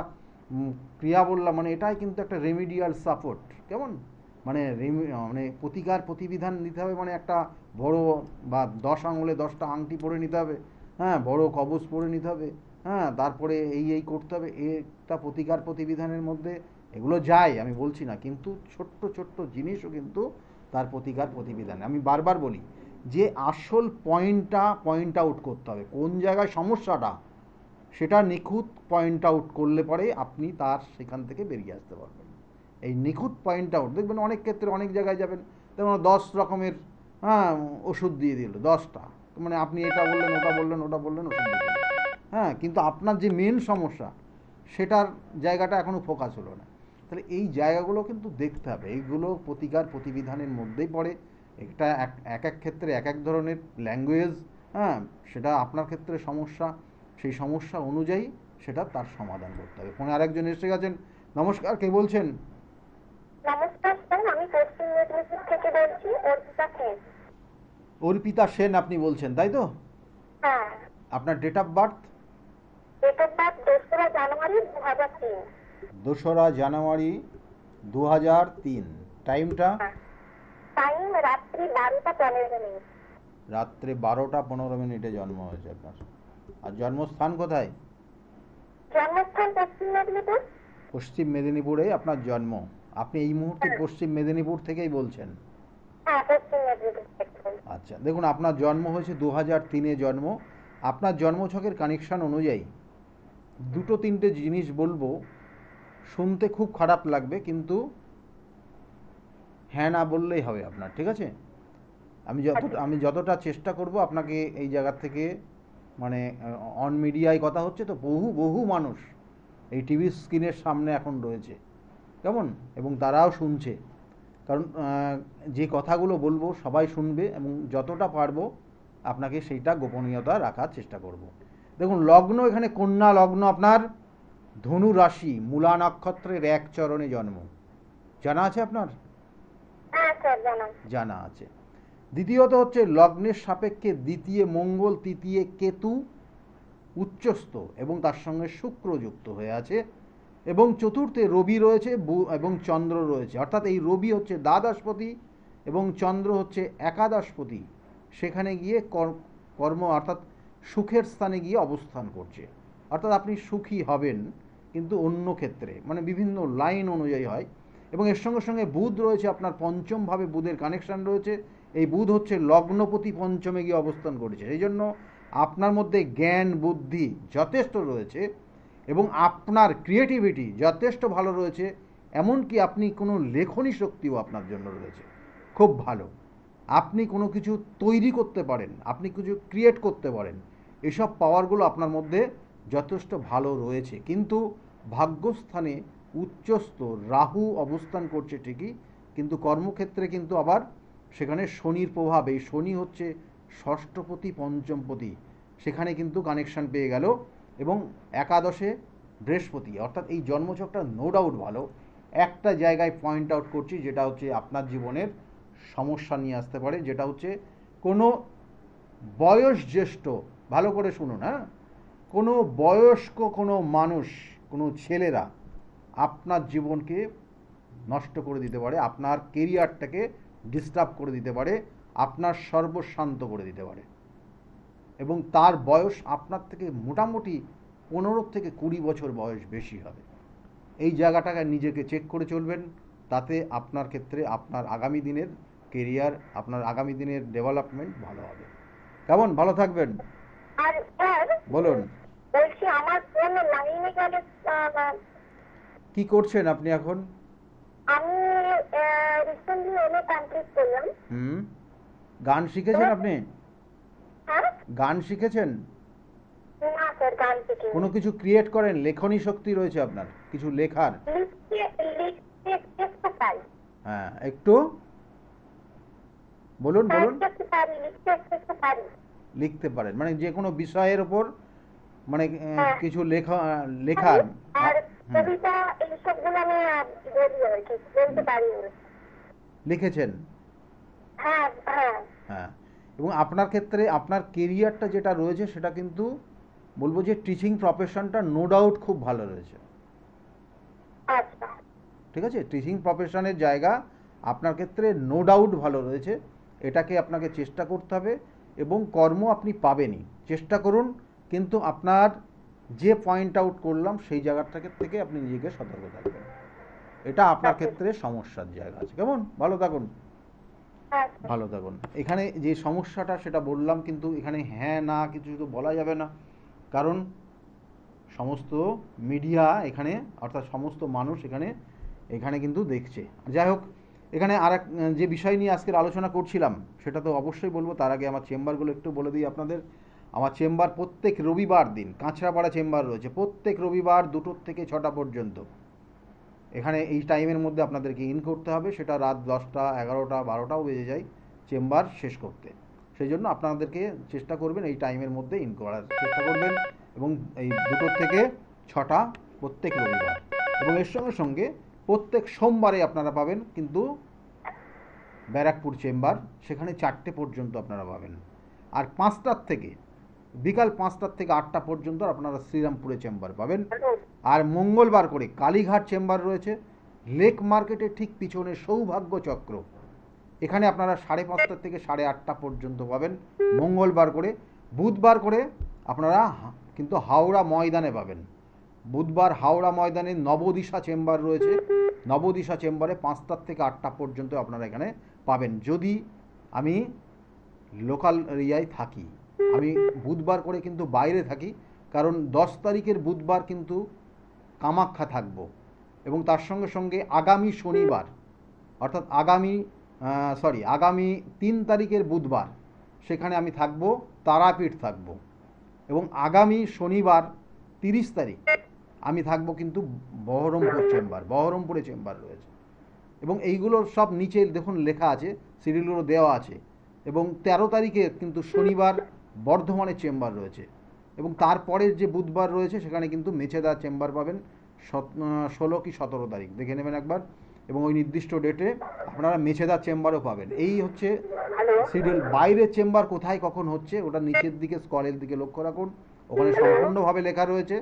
ক্রিয়া বললাম, মানে এটাই কিন্তু একটা রেমিডিয়াল সাপোর্ট। কেমন, মানে মানে প্রতিকার প্রতিবিধান নিতে হবে, মানে একটা বড় বা 10 আঙুলে 10টা আংটি পরে নিতে হবে, হ্যাঁ, বড় কবচ পরে নিতে হবে, হ্যাঁ, তারপরে এই করতে হবে, একটা প্রতিকার প্রতিবিধানের মধ্যে এগুলো যায়, আমি বলছি না, কিন্তু ছোট্ট ছোট্ট জিনিসও কিন্তু তার প্রতিকার প্রতিবিধান। আমি বারবার বলি যে আসল পয়েন্ট আউট করতে হবে, কোন জায়গায় সমস্যাটা, সেটা নিখুঁত পয়েন্ট আউট করলে পরে আপনি তার সেখান থেকে বেরিয়ে আসতে পারবেন। এই নিখুঁত পয়েন্ট আউট দেখবেন অনেক ক্ষেত্রে, অনেক জায়গায় যাবেন, যেমন 10 রকমের, হ্যাঁ, ওষুধ দিয়ে দিল 10টা, মানে আপনি এটা বললেন, ওটা বললেন, ওটা বললেন, ওষুধ দিয়ে দিলেন, হ্যাঁ, কিন্তু আপনার যে মেন সমস্যা সেটার জায়গাটা এখনও ফোকাস হলো না। তাহলে এই জায়গাগুলো কিন্তু দেখতে হবে, এইগুলো প্রতিকার প্রতিবিধানের মধ্যেই পড়ে। এটা এক এক ক্ষেত্রে এক এক ধরনের ল্যাঙ্গুয়েজ, হ্যাঁ, সেটা আপনার ক্ষেত্রে সমস্যা, সেই সমস্যা অনুযায়ী সেটা তার সমাধান করতে হবে। ফোনে আরেকজন এসে গেছেন। নমস্কার, কে বলছেন? নমস্কার স্যার, আমি পশ্চিম মেদিনীপুর থেকে বলছি, অর্পিতা সেন। অর্পিতা সেন আপনি বলছেন, তাই তো? হ্যাঁ। আপনার date of birth? Date of birth 2রা জানুয়ারি 2003। 2রা জানুয়ারি 2003। টাইমটা? টাইম রাত্রি 12টা 15 মিনিট। রাত্রে 12টা 15 মিনিটে জন্ম হয়েছে আপনার। আর জন্মস্থান কোথায়? জন্মস্থান পশ্চিম মেদিনীপুর। পশ্চিম মেদিনীপুরে আপনার জন্ম। আপনি এই মুহূর্তে হ্যাঁ। পশ্চিম মেদিনীপুর থেকেই বলছেন? হ্যাঁ, পশ্চিম মেদিনীপুর থেকে বলছি। আচ্ছা, দেখুন আপনার জন্ম হয়েছে 2003-এ জন্ম। আপনার জন্মছকের কানেকশন অনুযায়ী দুটো তিনটে জিনিস বলবো, শুনতে খুব খারাপ লাগবে, কিন্তু হ্যাঁ না বললেই হবে আপনার। ঠিক আছে? আমি যতটা চেষ্টা করব আপনাকে এই জায়গা থেকে, মানে অন মিডিয়ায় কথা হচ্ছে তো, বহু মানুষ এই টিভি স্ক্রিনের সামনে এখন রয়েছে, কেমন, এবং তারাও শুনছে, কারণ যে কথাগুলো বলবো সবাই শুনবে, এবং যতটা পারবো আপনাকে সেইটা গোপনীয়তা রাখার চেষ্টা করব। দেখুন লগ্ন এখানে কন্যা লগ্ন, আপনার ধনু রাশি, মূলা নক্ষত্রের 1 চরণে জন্ম। জানা আছে আপনার? হ্যাঁ স্যার, জানান। জানা আছে। দ্বিতীয়ত হচ্ছে লগ্নের সাপেক্ষে দ্বিতীয় মঙ্গল, তৃতীয় কেতু উচ্চস্থ এবং তার সঙ্গে শুক্র যুক্ত হয়ে আছে, এবং চতুর্থে রবি রয়েছে এবং চন্দ্র রয়েছে, অর্থাৎ এই রবি হচ্ছে দ্বাদশপতি এবং চন্দ্র হচ্ছে একাদশপতি, সেখানে গিয়ে কর্ম অর্থাৎ সুখের স্থানে গিয়ে অবস্থান করছে। অর্থাৎ আপনি সুখী হবেন, কিন্তু অন্য ক্ষেত্রে, মানে বিভিন্ন লাইন অনুযায়ী হয়। এবং এর সঙ্গে সঙ্গে বুধ রয়েছে আপনার পঞ্চমভাবে, বুধের কানেকশান রয়েছে। এই বুধ হচ্ছে লগ্নপতি পঞ্চমে গিয়ে অবস্থান করেছে, এই জন্য আপনার মধ্যে জ্ঞান বুদ্ধি যথেষ্ট রয়েছে, এবং আপনার ক্রিয়েটিভিটি যথেষ্ট ভালো রয়েছে, এমনকি আপনি কোনো লেখনী শক্তিও আপনার জন্য রয়েছে খুব ভালো। আপনি কোনো কিছু তৈরি করতে পারেন, আপনি কিছু ক্রিয়েট করতে পারেন, এসব পাওয়ারগুলো আপনার মধ্যে যথেষ্ট ভালো রয়েছে। কিন্তু ভাগ্যস্থানে উচ্চস্থ রাহু অবস্থান করছে ঠিকই, কিন্তু কর্মক্ষেত্রে কিন্তু আবার সেখানে শনির প্রভাব, এই শনি হচ্ছে ষষ্ঠপতি পঞ্চমপতি, সেখানে কিন্তু কানেকশান পেয়ে গেল, এবং একাদশে বৃহস্পতি, অর্থাৎ এই জন্মছকটা নো ডাউট ভালো। একটা জায়গায় পয়েন্ট আউট করছি, যেটা হচ্ছে আপনার জীবনের সমস্যা নিয়ে আসতে পারে, যেটা হচ্ছে কোনো বয়স জ্যেষ্ঠ, ভালো করে শুনুন, হ্যাঁ, কোনো বয়স্ক কোনো মানুষ, কোনো ছেলেরা আপনার জীবনকে নষ্ট করে দিতে পারে, আপনার কেরিয়ারটাকে ডিস্টার্ব করে দিতে পারে, আপনার সর্বশান্ত করে দিতে পারে, এবং তার বয়স আপনার থেকে মোটামুটি 15 থেকে 20 বছর বয়স বেশি হবে। এই জায়গাটাকে নিজেকে চেক করে চলবেন, তাতে আপনার ক্ষেত্রে আপনার আগামী দিনের কেরিয়ার, আপনার আগামী দিনের ডেভেলপমেন্ট ভালো হবে। কেমন, ভালো থাকবেন। আর স্যার বলুন। বলছি, আমার কোন লাইনে গেলে কি করছেন আপনি এখন? আমি রিসেন্টলি এমএ কমপ্লিট করলাম। হুম। গান শিখেছেন আপনি? হ্যাঁ? গান শিখেছেন? না স্যার, গান শিখিনি। কোনো কিছু ক্রিয়েট করেন? লেখনী শক্তি রয়েছে আপনার কিছু লেখার? লিখতে পারি। হ্যাঁ, একটু বলুন হ্যাঁ, বলুন। লিখতে পারি। লিখতে পারেন মানে যে কোনো বিষয়ের ওপর মানে হ্যাঁ। কিছু লেখার আর হুম, কবিতা এইসবগুলো আমি বলি আর কি, বলতে পারি। লিখেছেন? হ্যাঁ হ্যাঁ। হ্যাঁ। এবং আপনার ক্ষেত্রে আপনার কেরিয়ারটা যেটা রয়েছে সেটা কিন্তু বলবো যে টিচিং প্রফেশনটা নো ডাউট খুব ভালো রয়েছে। আচ্ছা। ঠিক আছে, টিচিং প্রফেশনের জায়গা আপনার ক্ষেত্রে নো ডাউট ভালো রয়েছে। এটাকে আপনাকে চেষ্টা করতে হবে এবং কর্ম আপনি পাবেনই। চেষ্টা করুন, কিন্তু আপনার যে পয়েন্ট আউট করলাম সেই জায়গাটাকে থেকে আপনি নিজেকে সতর্ক থাকবেন। এটা আপনার ক্ষেত্রে সমস্যার জায়গা আছে। কেমন? ভালো থাকুন, আচ্ছা। ভালো থাকুন। এখানে যে সমস্যাটা সেটা বললাম, কিন্তু এখানে হ্যাঁ না কিছু তো বলা যাবে না, কারণ সমস্ত মিডিয়া এখানে অর্থাৎ সমস্ত মানুষ এখানে এখানে কিন্তু দেখছে। যাই হোক, এখানে আর এক যে বিষয় নিয়ে আজকের আলোচনা করছিলাম সেটা তো অবশ্যই বলবো। তার আগে আমার চেম্বারগুলো একটু বলে দিই আপনাদের। আমার চেম্বার প্রত্যেক রবিবার দিন কাঁচরাপাড়া চেম্বার রয়েছে, প্রত্যেক রবিবার 2টো থেকে 6টা পর্যন্ত। এখানে এই টাইমের মধ্যে আপনাদেরকে ইন করতে হবে, সেটা রাত 10টা 11টা 12টাও বেজে যায় চেম্বার শেষ করতে। সেই জন্য আপনাদেরকে চেষ্টা করবেন এই টাইমের মধ্যে ইন করার চেষ্টা করবেন, এবং এই 2টো থেকে 6টা প্রত্যেক রবিবার। এবং এর সঙ্গে সঙ্গে প্রত্যেক সোমবারে আপনারা পাবেন কিন্তু ব্যারাকপুর চেম্বার, সেখানে 4টে পর্যন্ত আপনারা পাবেন। আর 5টার থেকে বিকাল 5টার থেকে 8টা পর্যন্ত আপনারা শ্রীরামপুরে চেম্বার পাবেন। হ্যালো। আর মঙ্গলবার করে কালীঘাট চেম্বার রয়েছে, লেক মার্কেটের ঠিক পিছনে সৌভাগ্য চক্র, এখানে আপনারা 5:30 থেকে 8:30 পর্যন্ত পাবেন মঙ্গলবার করে। বুধবার করে আপনারা কিন্তু হাওড়া ময়দানে পাবেন। বুধবার হাওড়া ময়দানে নবদিশা চেম্বার রয়েছে, নবদিশা চেম্বারে 5টার থেকে 8টা পর্যন্ত আপনারা এখানে পাবেন। যদি আমি লোকাল এরিয়ায় থাকি, আমি বুধবার করে কিন্তু বাইরে থাকি, কারণ 10 তারিখের বুধবার কিন্তু কামাখ্যা থাকব, এবং তার সঙ্গে সঙ্গে আগামী শনিবার অর্থাৎ আগামী 3 তারিখের বুধবার সেখানে আমি থাকব, তারাপীঠ থাকব। এবং আগামী শনিবার 30 তারিখ আমি থাকব কিন্তু বহরমপুরে চেম্বার রয়েছে। এবং এইগুলো সব নিচে দেখুন লেখা আছে, সিরিয়ালগুলো দেওয়া আছে। এবং 13 তারিখে কিন্তু শনিবার বর্ধমানে চেম্বার রয়েছে, এবং তারপরের যে বুধবার রয়েছে সেখানে কিন্তু মেছেদা চেম্বার পাবেন 16 কি 17 তারিখ, দেখে নেবেন একবার। এবং ওই নির্দিষ্ট ডেটে আপনারা মেছেদা চেম্বারও পাবেন। এই হচ্ছে হ্যালো। সিরিয়াল। বাইরের চেম্বার কোথায় কখন হচ্ছে ওটা নিচের দিকে স্কলের দিকে লক্ষ্য রাখুন, ওখানে সম্পূর্ণভাবে লেখা রয়েছে।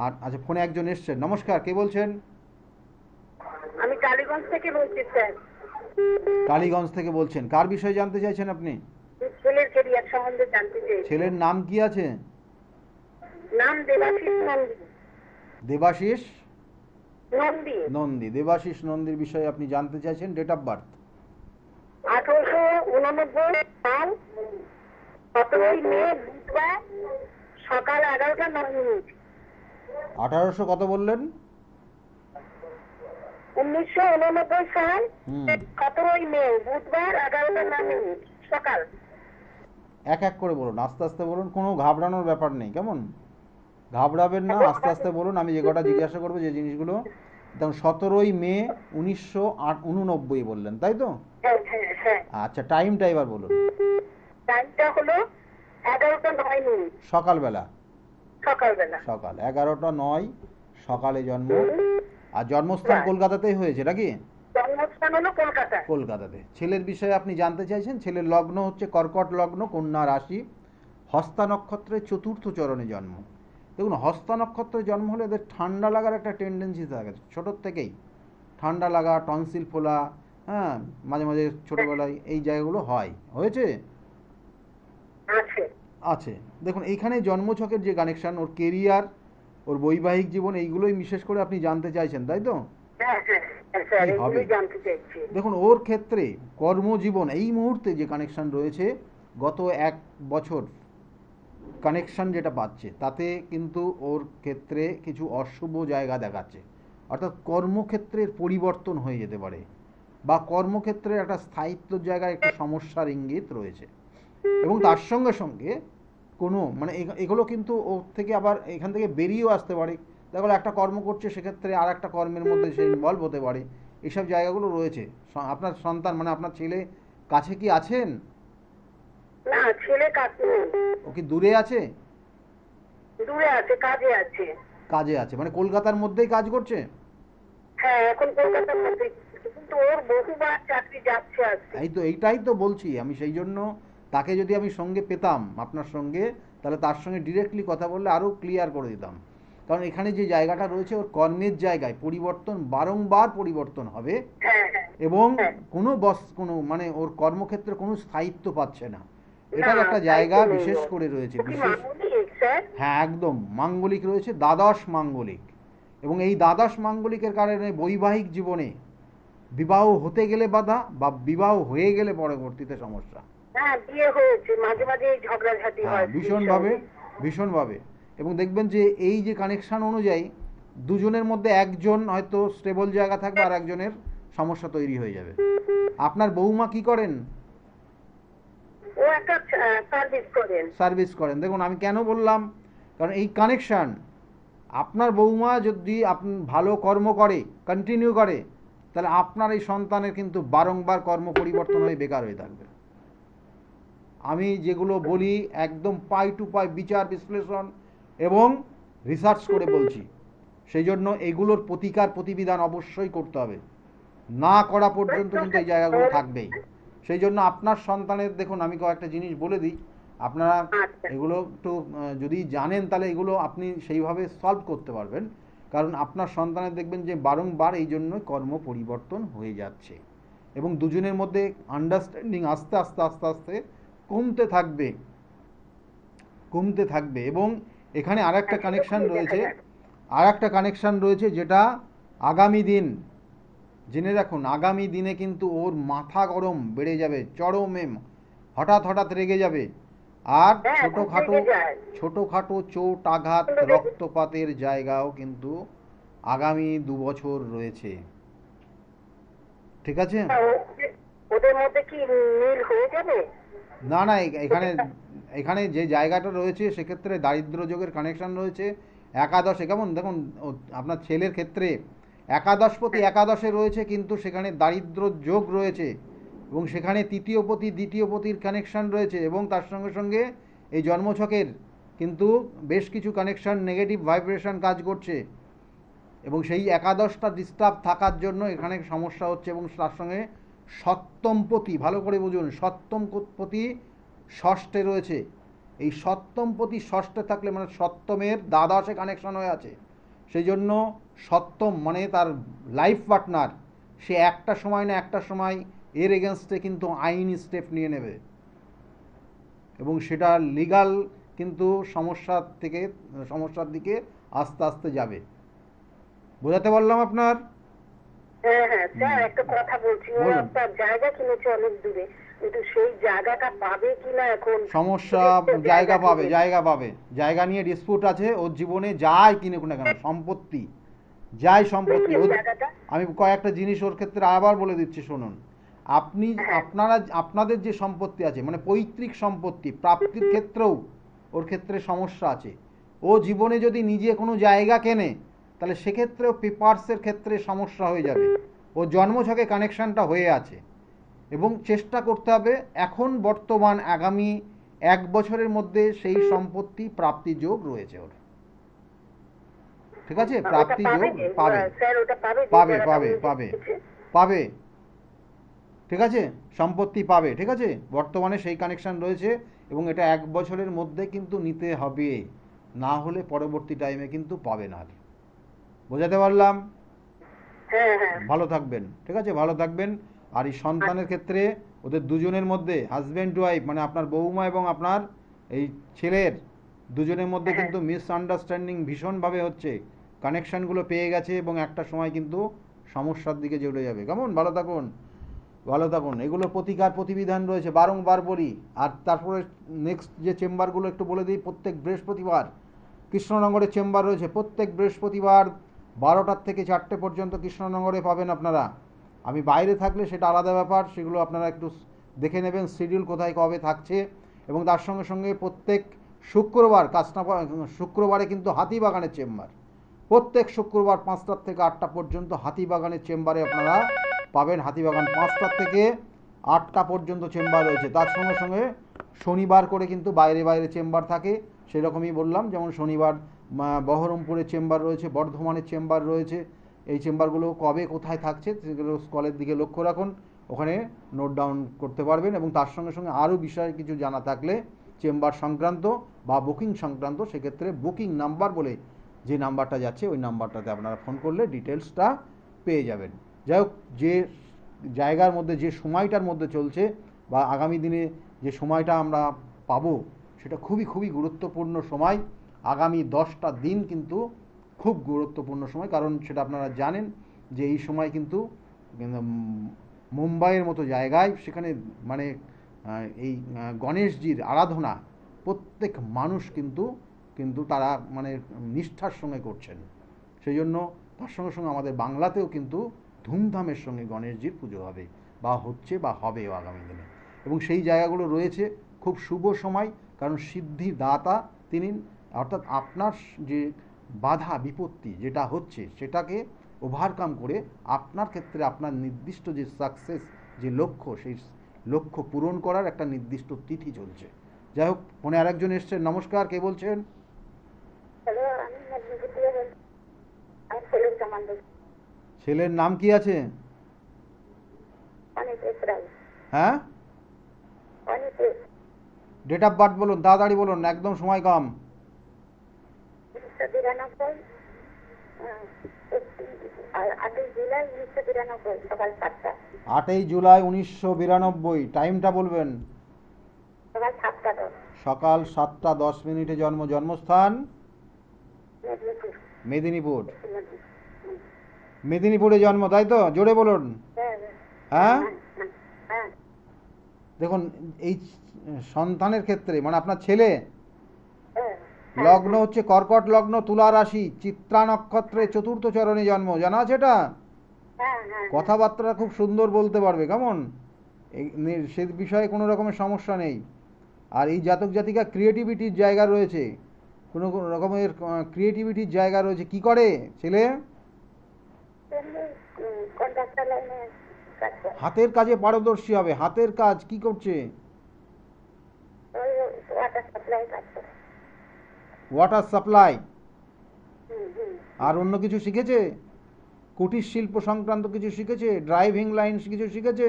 আর আচ্ছা, ফোনে একজন এসছেন। নমস্কার, কে বলছেন? আমি টালিগঞ্জ থেকে বলছি স্যার। টালিগঞ্জ থেকে বলছেন, কার বিষয়ে জানতে চাইছেন আপনি? ছেলের কেরিয়ার সম্বন্ধে জানতে চাইছি। ছেলের নাম কি আছে? নাম দেবাশিস নন্দী। দেবাশিস নন্দী। নন্দী। দেবাশিস নন্দীর বিষয়ে আপনি জানতে চাইছেন। Date of birth? 1889 সাল 17 মে বুধবার সকাল 11টা 9 মিনিট। 1800 কত বললেন? 1989 সাল হুম, 17 মে বুধবার 11টা 9 মিনিট সকাল। এক এক করে বলুন, আস্তে আস্তে বলুন, কোনো ঘাবড়ানোর ব্যাপার নেই, কেমন? ঘাবড়াবেন না, আস্তে আস্তে বলুন। আমি যে কটা জিজ্ঞাসা করবো যে জিনিসগুলো, তখন 17 মে 1989 বললেন, তাই তো? হ্যাঁ হ্যাঁ হ্যাঁ। আচ্ছা, টাইমটা এবার বলুন। টাইমটা হলো 11টা 9 মিনিট সকালবেলা? সকালবেলা। সকাল 11টা 9 সকালে জন্ম। আর জন্মস্থান কলকাতাতেই হয়েছে নাকি? জন্মস্থান হলো কলকাতা। কলকাতাতে। ছেলের বিষয়ে আপনি জানতে চাইছেন। ছেলের লগ্ন হচ্ছে কর্কট লগ্ন, কন্যা রাশি, হস্তা নক্ষত্রের 4র্থ চরণে জন্ম। দেখুন, হস্তা নক্ষত্রে জন্ম হলে এদের ঠান্ডা লাগার একটা টেন্ডেন্সি থাকে ছোটোর থেকেই, ঠান্ডা লাগা, টনসিল ফোলা, হ্যাঁ, মাঝে মাঝে ছোটোবেলায় এই জায়গাগুলো হয়েছে আছে। আছে। দেখুন, এইখানে জন্মছকের যে কানেকশান, ওর কেরিয়ার, ওর বৈবাহিক জীবন, এইগুলোই বিশেষ করে আপনি জানতে চাইছেন, তাই তো? হ্যাঁ হ্যাঁ স্যার, কি হবে? এগুলোই জানতে চাইছি। দেখুন, ওর ক্ষেত্রে কর্মজীবন এই মুহূর্তে যে কানেকশান রয়েছে, গত 1 বছর কানেকশান যেটা পাচ্ছে তাতে কিন্তু ওর ক্ষেত্রে কিছু অশুভ জায়গা দেখাচ্ছে। অর্থাৎ কর্মক্ষেত্রের পরিবর্তন হয়ে যেতে পারে, বা কর্মক্ষেত্রের একটা স্থায়িত্বর জায়গায় একটু সমস্যার ইঙ্গিত রয়েছে। এবং তার সঙ্গে সঙ্গে কোনো মানে এগুলো কিন্তু ওর থেকে আবার এখান থেকে বেরিয়েও আসতে পারে। দেখো একটা কর্ম করছে, সেক্ষেত্রে আর একটা কর্মের মধ্যে সে ইনভলভ হতে পারে, এইসব জায়গাগুলো রয়েছে। আপনার সন্তান মানে আপনার ছেলে কাছে কি আছেন? না, ছেলে কাছে নেই। ও কি দূরে আছে? দূরে আছে, কাজে আছে। কাজে আছে মানে কলকাতার মধ্যেই কাজ করছে? হ্যাঁ, এখন কলকাতার মধ্যে, কিন্তু ওর বহুবার চাকরি যাচ্ছে আসছে। এইটাই তো বলছি আমি। সেই জন্য তাকে যদি আমি সঙ্গে পেতাম আপনার সঙ্গে, তাহলে তার সঙ্গে ডিরেক্টলি কথা বললে আরও ক্লিয়ার করে দিতাম। কারণ এখানে যে জায়গাটা রয়েছে, ওর কর্মের জায়গায় পরিবর্তন, বারংবার পরিবর্তন হবে, হ্যাঁ হ্যাঁ এবং হ্যাঁ। কোনো মানে ওর কর্মক্ষেত্রে কোনো স্থায়িত্ব পাচ্ছে না। না, এটার একটা জায়গা স্থায়িত্ব নেই বিশেষ ওর। করে রয়েছে, ও কি বিশেষ। মাঙ্গলিক, স্যার? হ্যাঁ, একদম মাঙ্গলিক রয়েছে, দ্বাদশ মাঙ্গলিক। এবং এই দ্বাদশ মাঙ্গলিকের কারণে বৈবাহিক জীবনে বিবাহ হতে গেলে বাধা, বা বিবাহ হয়ে গেলে পরবর্তীতে সমস্যা। হ্যাঁ, বিয়ে হয়েছে, মাঝে মাঝে ঝগড়াঝাটি হ্যাঁ, হয় ভীষণভাবে ভীষণভাবে। এবং দেখবেন যে এই যে কানেকশান অনুযায়ী দুজনের মধ্যে একজন হয়তো স্টেবল জায়গা থাকবে, আর একজনের সমস্যা তৈরি হয়ে যাবে। আপনার বৌমা কি করেন? ও একটা সার্ভিস করেন। সার্ভিস করেন। দেখুন আমি কেন বললাম, কারণ এই কানেকশান, আপনার বৌমা যদি ভালো কর্ম করে, কন্টিনিউ করে, তাহলে আপনার এই সন্তানের কিন্তু বারংবার কর্ম পরিবর্তন হয়ে বেকার হয়ে থাকবে। আমি যেগুলো বলি একদম পাই টু পাই বিচার বিশ্লেষণ এবং রিসার্চ করে বলছি। সেই জন্য এগুলোর প্রতিকার প্রতিবিধান অবশ্যই করতে হবে, না করা পর্যন্ত কিন্তু এই জায়গাগুলো থাকবেই। সেই জন্য আপনার সন্তানের, দেখুন আমি কয়েকটা জিনিস বলে দিই, আপনারা আচ্ছা। এগুলো একটু যদি জানেন, তাহলে এগুলো আপনি সেইভাবে সলভ করতে পারবেন। কারণ আপনার সন্তানের দেখবেন যে বারংবার এই জন্য কর্ম পরিবর্তন হয়ে যাচ্ছে, এবং দুজনের মধ্যে আন্ডারস্ট্যান্ডিং আস্তে আস্তে আস্তে আস্তে কমতে থাকবে, কমতে থাকবে। এবং এখানে আর একটা কানেকশান রয়েছে, যেটা আগামী দিন জেনে রাখুন। আগামী দিনে কিন্তু ওর মাথা গরম বেড়ে যাবে, চরমে হঠাৎ হঠাৎ রেগে যাবে, আর হ্যাঁ, ছোটোখাটো রেগে যায়। ছোটোখাটো চোট আঘাত রক্তপাতের জায়গাও কিন্তু আগামী 2 বছর রয়েছে। ঠিক আছে? ওদের মধ্যে কি মিল হয়ে যাবে? না না, এখানে এখানে যে জায়গাটা রয়েছে, সেক্ষেত্রে দারিদ্র যোগের কানেকশন রয়েছে। একাদশে কেমন দেখুন, আপনার ছেলের ক্ষেত্রে একাদশপতি একাদশে রয়েছে, কিন্তু সেখানে দারিদ্র যোগ রয়েছে, এবং সেখানে তৃতীয়পতি দ্বিতীয়পতির কানেকশন রয়েছে, এবং তার সঙ্গে সঙ্গে এই জন্মছকের কিন্তু বেশ কিছু কানেকশন নেগেটিভ ভাইব্রেশন কাজ করছে, এবং সেই একাদশটা ডিস্টার্ব থাকার জন্য এখানে সমস্যা হচ্ছে। এবং তার সঙ্গে সপ্তমপতি, ভালো করে বুঝুন, সপ্তমপতি ষষ্ঠে রয়েছে। এই সপ্তমপতি ষষ্ঠে থাকলে মানে সপ্তমের দ্বাদশে কানেকশন হয়ে আছে। সেই জন্য সপ্তম মানে তার লাইফ পার্টনার, সে একটা সময় না একটা সময় এর এগেনস্টে কিন্তু আইনি স্টেপ নিয়ে নেবে, এবং সেটা লিগাল কিন্তু সমস্যার দিকে আস্তে আস্তে যাবে। বোঝাতে পারলাম আপনার? হ্যাঁ হ্যাঁ স্যার, একটা কথা বলছি, ও একটা জায়গা কিনেছে অনেক দূরে, কিন্তু সেই জায়গাটা পাবে কিনা এখন সমস্যা। জায়গা নিয়ে ডিসপিউট আছে ওর জীবনে। যাই কিনুক না কেন, সম্পত্তি, সম্পত্তি আমি কয়েকটা জিনিস ওর ক্ষেত্রে আবার বলে দিচ্ছি, শুনুন। আপনাদের যে সম্পত্তি আছে, মানে পৈতৃক সম্পত্তি প্রাপ্তির ক্ষেত্রেও ওর ক্ষেত্রে সমস্যা আছে। ও জীবনে যদি নিজে কোনো জায়গা কেনে, তাহলে সেক্ষেত্রেও পেপারসের ক্ষেত্রে সমস্যা হয়ে যাবে। ও জন্মছকে কানেকশানটা হয়ে আছে, এবং চেষ্টা করতে হবে এখন বর্তমান আগামী 1 বছরের মধ্যে সেই সম্পত্তি প্রাপ্তি যোগ রয়েছে ওর। ঠিক আছে? প্রাপ্তি যোগ পাবে পাবে পাবে পাবে পাবে ঠিক আছে, সম্পত্তি পাবে। ঠিক আছে, বর্তমানে সেই কানেকশন রয়েছে, এবং এটা 1 বছরের মধ্যে কিন্তু নিতে হবে, না হলে পরবর্তী টাইমে কিন্তু পাবে না। বোঝাতে পারলাম? ভালো থাকবেন। ঠিক আছে, ভালো থাকবেন। আর এই সন্তানের ক্ষেত্রে ওদের দুজনের মধ্যে, হাজব্যান্ড ওয়াইফ মানে আপনার বৌমা এবং আপনার এই ছেলের দুজনের মধ্যে কিন্তু মিসআন্ডারস্ট্যান্ডিং ভীষণভাবে হচ্ছে, কানেকশানগুলো পেয়ে গেছে, এবং একটা সময় কিন্তু সমস্যার দিকে চলে যাবে। কেমন? ভালো থাকুন, ভালো থাকুন। এগুলো প্রতিকার প্রতিবিধান রয়েছে, বারংবার বলি। আর তারপরে নেক্সট যে চেম্বারগুলো একটু বলে দিই। প্রত্যেক বৃহস্পতিবার কৃষ্ণনগরের চেম্বার রয়েছে, প্রত্যেক বৃহস্পতিবার 12টার থেকে 4টে পর্যন্ত কৃষ্ণনগরে পাবেন আপনারা। আমি বাইরে থাকলে সেটা আলাদা ব্যাপার, সেগুলো আপনারা একটু দেখে নেবেন শিডিউল কোথায় কবে থাকছে। এবং তার সঙ্গে সঙ্গে প্রত্যেক শুক্রবার শুক্রবারে কিন্তু হাতিবাগানের চেম্বার, প্রত্যেক শুক্রবার 5টার থেকে 8টা পর্যন্ত হাতিবাগানের চেম্বারে আপনারা পাবেন। হাতিবাগান 5টার থেকে 8টা পর্যন্ত চেম্বার রয়েছে। তার সঙ্গে সঙ্গে শনিবার করে কিন্তু বাইরে বাইরে চেম্বার থাকে, সেরকমই বললাম। যেমন শনিবার বহরমপুরের চেম্বার রয়েছে, বর্ধমানের চেম্বার রয়েছে। এই চেম্বারগুলো কবে কোথায় থাকছে সেগুলো স্কলের দিকে লক্ষ্য রাখুন, ওখানে নোট ডাউন করতে পারবেন। এবং তার সঙ্গে সঙ্গে আরও বিষয় কিছু জানা থাকলে চেম্বার সংক্রান্ত বা বুকিং সংক্রান্ত, সেক্ষেত্রে বুকিং নাম্বার বলে যে নাম্বারটা যাচ্ছে ওই নাম্বারটাতে আপনারা ফোন করলে ডিটেলসটা পেয়ে যাবেন। যাই হোক, যে জায়গার মধ্যে যে সময়টার মধ্যে চলছে বা আগামী দিনে যে সময়টা আমরা পাবো, সেটা খুবই খুবই গুরুত্বপূর্ণ সময়। আগামী 10টা দিন কিন্তু খুব গুরুত্বপূর্ণ সময়, কারণ সেটা আপনারা জানেন যে এই সময় কিন্তু মুম্বাইয়ের মতো জায়গায় সেখানে মানে এই গণেশজির আরাধনা প্রত্যেক মানুষ কিন্তু তারা মানে নিষ্ঠার সঙ্গে করছেন। সেই জন্য তার সঙ্গে সঙ্গে আমাদের বাংলাতেও কিন্তু ধুমধামের সঙ্গে গণেশজির পুজো হবে বা হচ্ছে বা হবেও আগামী দিনে। এবং সেই জায়গাগুলো রয়েছে খুব শুভ সময়, কারণ সিদ্ধিদাতা তিনি, অর্থাৎ আপনার যে বাধা বিপত্তি যেটা হচ্ছে সেটাকে ওভারকাম করে আপনার ক্ষেত্রে আপনার নির্দিষ্ট যে সাকসেস, যে লক্ষ্য, সেই লক্ষ্য পূরণ করার একটা নির্দিষ্ট তিথি চলছে। যাই হোক, ফোনে আরেকজন এসছেন। নমস্কার, কে বলছেন? হ্যালো, আমি মেদিনীপুর থেকে বলছি। আমার ছেলের সম্বন্ধে ছেলের নাম কি আছে? অনিতেশ রায়। হ্যাঁ, অনিতেশ। ডেট অফ বার্থ বলুন, তাড়াতাড়ি বলুন, একদম সময় কম। 1992, 8 জুলাই 1992 সকাল 7টা। 8ই জুলাই 1992, টাইমটা বলবেন। সকাল 7টা 10। সকাল 7টা 10 জন্ম, জন্মস্থান মেদিনীপুর। মেদিনীপুর। হুম। মেদিনীপুরে জন্ম, তাই তো? জোরে বলুন। হ্যাঁ হ্যাঁ, হ্যাঁ হ্যাঁ। দেখুন এই সন্তানের ক্ষেত্রে মানে আপনার ছেলে হ্যাঁ লগ্ন হচ্ছে কর্কট লগ্ন, তুলা রাশি, চিত্রা নক্ষত্রে 4র্থ চরণে জন্ম, জানা আছে এটা? হ্যাঁ হ্যাঁ। কথাবার্তা খুব সুন্দর বলতে পারবে, কেমন? সে বিষয়ে কোনো রকমের সমস্যা নেই। আর এই জাতক জাতিকা ক্রিয়েটিভিটির জায়গা রয়েছে, কোনো রকমের ক্রিয়েটিভিটির জায়গা রয়েছে। কি করে ছেলে? কন্ট্রাক্টর লাইনে কাজ করে। হাতের কাজে পারদর্শী হবে। হাতের কাজ কি করছে? ওই ওয়াটার সাপ্লাই কাজ করে। Water supply. হুম। আর অন্য কিছু শিখেছে? কুটির শিল্প সংক্রান্ত কিছু শিখেছে? ড্রাইভিং লাইন কিছু শিখেছে?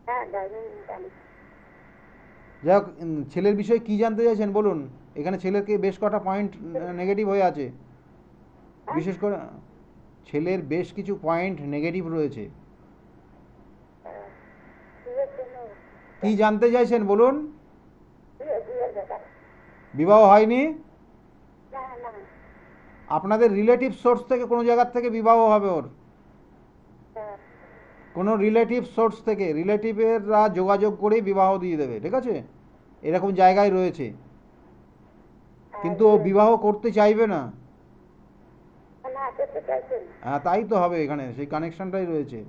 হ্যাঁ, ড্রাইভিং জানি। যাই হোক, ছেলের বিষয়ে কি জানতে চাইছেন বলুন। এখানে ছেলেকে বেশ কটা পয়েন্ট নেগেটিভ হয়ে আছে, বিশেষ করে ছেলের বেশ কিছু পয়েন্ট নেগেটিভ রয়েছে। বিয়ের জন্য। কি জানতে চাইছেন বলুন। বিয়ের ব্যাপারে। বিবাহ হয়নি? না না। আপনাদের রিলেটিভ সোর্স থেকে কোনো জায়গার থেকে বিবাহ হবে ওর, হ্যাঁ। কোনো রিলেটিভ সোর্স থেকে রিলেটিভেররা যোগাযোগ করেই বিবাহ দিয়ে দেবে, ঠিক আছে? এরকম জায়গায় রয়েছে, কিন্তু ও বিবাহ করতে চাইবে না। না, করতে চাইছেন। হ্যাঁ, তাই তো হবে, এখানে সেই কানেকশনটাই রয়েছে।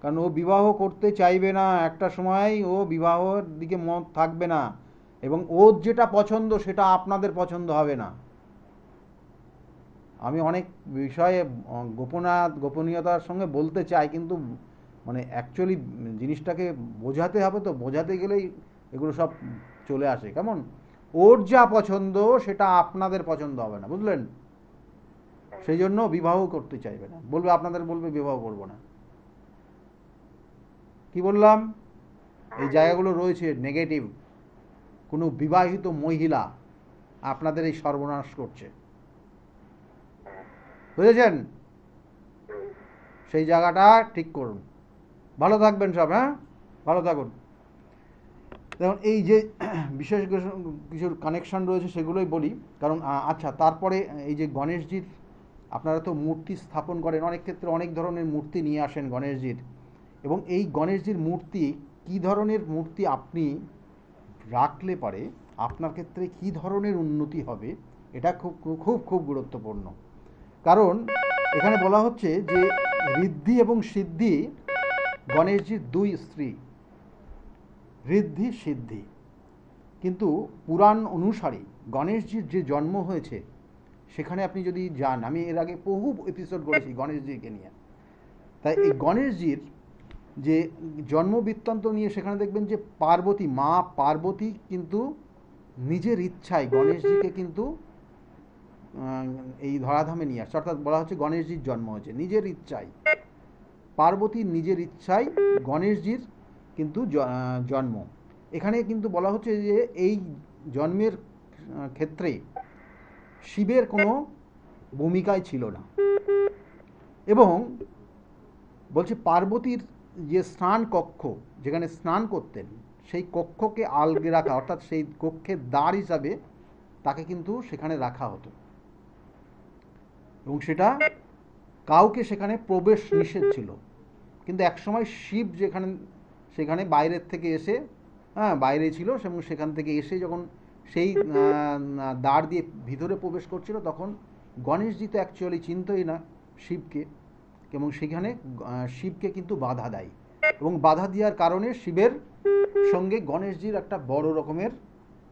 কারণ ও বিবাহ করতে চাইবে না, একটা সময় ও বিবাহর দিকে মত থাকবে না, এবং ওর যেটা পছন্দ সেটা আপনাদের পছন্দ হবে না। আমি অনেক বিষয়ে গোপনীয়তার সঙ্গে বলতে চাই, কিন্তু মানে অ্যাকচুয়ালি জিনিসটাকে বোঝাতে হবে, তো বোঝাতে গেলেই এগুলো সব চলে আসে। কেমন? ওর যা পছন্দ সেটা আপনাদের পছন্দ হবে না, বুঝলেন? সেই জন্য বিবাহ করতে চাইবে না, বলবে আপনাদের বলবে বিবাহ করব না। কি বললাম? এই জায়গাগুলো রয়েছে নেগেটিভ। কোনো বিবাহিত মহিলা আপনাদের এই সর্বনাশ করছে, বুঝেছেন? সেই জায়গাটা ঠিক করুন। ভালো থাকবেন সব। হ্যাঁ, ভালো থাকুন। দেখুন, এই যে বিশেষ কিছু কানেকশন রয়েছে সেগুলোই বলি। কারণ আচ্ছা, তারপরে এই যে গণেশজির আপনারা তো মূর্তি স্থাপন করেন, অনেক ক্ষেত্রে অনেক ধরনের মূর্তি নিয়ে আসেন গণেশজির। এবং এই গণেশজির মূর্তি, কী ধরনের মূর্তি আপনি রাখলে পারে আপনার ক্ষেত্রে কী ধরনের উন্নতি হবে, এটা খুব খুব খুব খুব গুরুত্বপূর্ণ। কারণ এখানে বলা হচ্ছে যে ঋদ্ধি এবং সিদ্ধি গণেশজির দুই স্ত্রী, ঋদ্ধি সিদ্ধি। কিন্তু পুরাণ অনুসারে গণেশজির যে জন্ম হয়েছে সেখানে আপনি যদি যান, আমি এর আগে বহু এপিসোড করেছি গণেশজিকে নিয়ে, তাই এই গণেশজির যে জন্ম বৃত্তান্ত নিয়ে সেখানে দেখবেন যে পার্বতী, মা পার্বতী কিন্তু নিজের ইচ্ছায় গণেশজিকে কিন্তু এই ধরাধামে নিয়ে আসছে। অর্থাৎ বলা হচ্ছে গণেশজির জন্ম হয়েছে নিজের ইচ্ছায়, পার্বতীর নিজের ইচ্ছায় গণেশজির কিন্তু জন্ম। এখানে কিন্তু বলা হচ্ছে যে এই জন্মের ক্ষেত্রে শিবের কোনো ভূমিকাই ছিল না, এবং বলছে পার্বতীর যে স্নান কক্ষ যেখানে স্নান করতেন সেই কক্ষকে আলগে রাখা, অর্থাৎ সেই কক্ষের দ্বার হিসাবে তাকে কিন্তু সেখানে রাখা হতো, এবং সেটা কাউকে সেখানে প্রবেশ নিষেধ ছিল। কিন্তু একসময় শিব সেখানে বাইরের থেকে এসে, বাইরে ছিল, এবং সেখান থেকে এসে যখন সেই দ্বার দিয়ে ভিতরে প্রবেশ করছিল তখন গণেশজি তো অ্যাকচুয়ালি চিনতই না শিবকে, এবং সেখানে শিবকে কিন্তু বাধা দেয়, এবং বাধা দেওয়ার কারণে শিবের সঙ্গে গণেশজির একটা বড় রকমের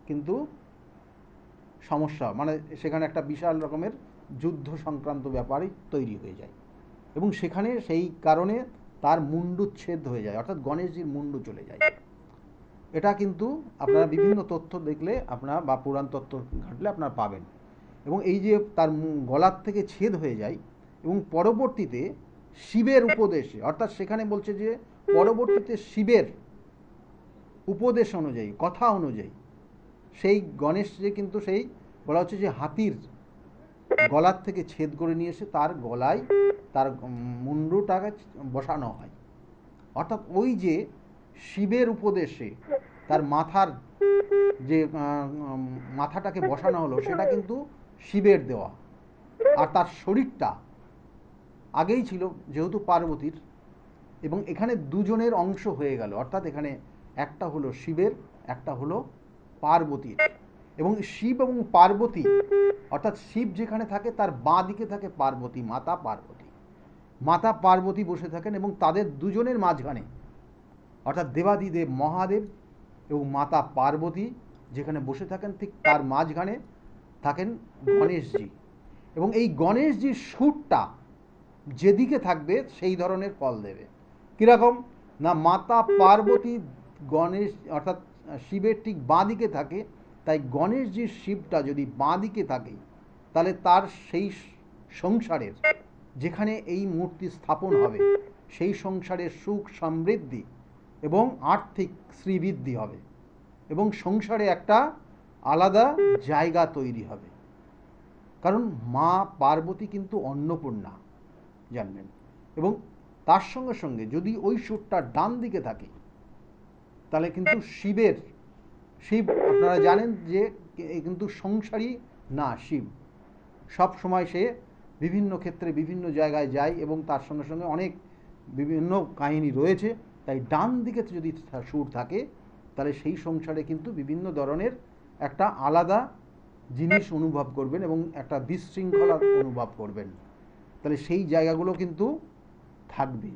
কিন্তু সমস্যা, মানে সেখানে একটা বিশাল রকমের যুদ্ধ সংক্রান্ত ব্যাপারই তৈরি হয়ে যায়, এবং সেখানে সেই কারণে তার মুণ্ডুচ্ছেদ হয়ে যায়, অর্থাৎ গণেশজির মুন্ডু চলে যায়। এটা কিন্তু আপনারা বিভিন্ন তথ্য দেখলে আপনারা বা পুরাণ তথ্য ঘাটলে আপনারা পাবেন। এবং এই যে তার গলার থেকে ছেদ হয়ে যায়, এবং পরবর্তীতে শিবের উপদেশে, অর্থাৎ সেখানে বলছে যে পরবর্তীতে শিবের উপদেশ অনুযায়ী, কথা অনুযায়ী সেই গণেশকে কিন্তু সেই বলা হচ্ছে যে হাতির গলার থেকে ছেদ করে নিয়ে এসে তার গলায় তার মুন্ডুটাকে বসানো হয়। অর্থাৎ ওই যে শিবের উপদেশে তার মাথার যে মাথাটাকে বসানো হলো সেটা কিন্তু শিবের দেওয়া, আর তার শরীরটা আগেই ছিল যেহেতু পার্বতীর, এবং এখানে দুজনের অংশ হয়ে গেল, অর্থাৎ এখানে একটা হলো শিবের, একটা হলো পার্বতীর। এবং শিব এবং পার্বতী, অর্থাৎ শিব যেখানে থাকে তার বাঁ দিকে থাকে পার্বতী, মাতা পার্বতী। মাতা পার্বতী বসে থাকেন, এবং তাদের দুজনের মাঝখানে, অর্থাৎ দেবাদিদেব মহাদেব এবং মাতা পার্বতী যেখানে বসে থাকেন ঠিক তার মাঝখানে থাকেন গণেশজি। এবং এই গণেশজির সুরটা যেদিকে থাকবে সেই ধরনের ফল দেবে। কীরকম না, মাতা পার্বতী গণেশ অর্থাৎ শিবের ঠিক বাঁ দিকে থাকে, তাই গণেশজির শিবটা যদি বাঁ দিকে থাকে তাহলে তার সেই সংসারের যেখানে এই মূর্তি স্থাপন হবে সেই সংসারের সুখ সমৃদ্ধি এবং আর্থিক শ্রীবৃদ্ধি হবে, এবং সংসারে একটা আলাদা জায়গা তৈরি হবে। কারণ মা পার্বতী কিন্তু অন্নপূর্ণা, জানবেন। এবং তার সঙ্গে সঙ্গে যদি ওই সুরটা ডান দিকে থাকে তাহলে কিন্তু শিব আপনারা জানেন যে কিন্তু সংসারী না, শিব সব সময় সে বিভিন্ন ক্ষেত্রে বিভিন্ন জায়গায় যায়, এবং তার সঙ্গে সঙ্গে অনেক বিভিন্ন কাহিনী রয়েছে। তাই ডান দিকে যদি সুর থাকে তাহলে সেই সংসারে কিন্তু বিভিন্ন ধরনের একটা আলাদা জিনিস অনুভব করবেন এবং একটা বিশৃঙ্খলা অনুভব করবেন, তাহলে সেই জায়গাগুলো কিন্তু থাকবে।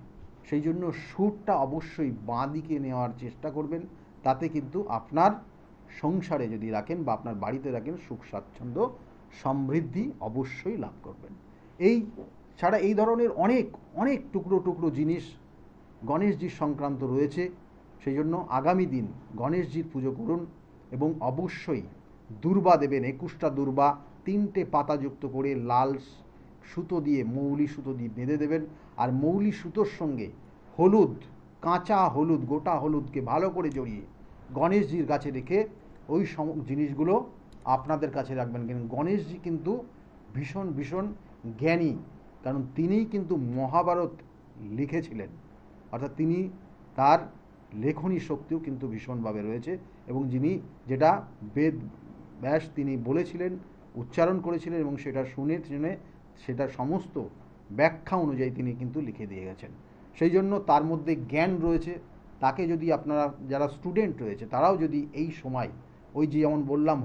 সেই জন্য সুরটা অবশ্যই বাঁ দিকে নেওয়ার চেষ্টা করবেন, তাতে কিন্তু আপনার সংসারে যদি রাখেন বা আপনার বাড়িতে রাখেন সুখ স্বাচ্ছন্দ্য সমৃদ্ধি অবশ্যই লাভ করবেন। এই ছাড়া এই ধরনের অনেক অনেক টুকরো টুকরো জিনিস গণেশজির সংক্রান্ত রয়েছে। সেই জন্য আগামী দিন গণেশজির পুজো করুন, এবং অবশ্যই দুর্বা দেবেন, 21টা দুর্বা 3টে পাতাযুক্ত করে লাল সুতো দিয়ে, মৌলি সুতো দিয়ে বেঁধে দেবেন। আর মৌলি সুতোর সঙ্গে হলুদ, কাঁচা হলুদ, গোটা হলুদকে ভালো করে জড়িয়ে গণেশজির কাছে রেখে ওই জিনিসগুলো আপনাদের কাছে রাখবেন। কিন্তু গণেশজি কিন্তু ভীষণ ভীষণ জ্ঞানী, কারণ তিনিই কিন্তু মহাভারত লিখেছিলেন, অর্থাৎ তিনি তার লেখনী শক্তিও কিন্তু ভীষণভাবে রয়েছে, এবং যিনি যেটা বেদ ব্যাস তিনি বলেছিলেন, উচ্চারণ করেছিলেন, এবং সেটা শুনে সেটা সমস্ত ব্যাখ্যা অনুযায়ী তিনি কিন্তু লিখে দিয়ে গেছেন। সেই জন্য তার মধ্যে জ্ঞান রয়েছে। তাকে যদি আপনারা যারা স্টুডেন্ট রয়েছে তারাও যদি এই সময় ওই যে যেমন বললাম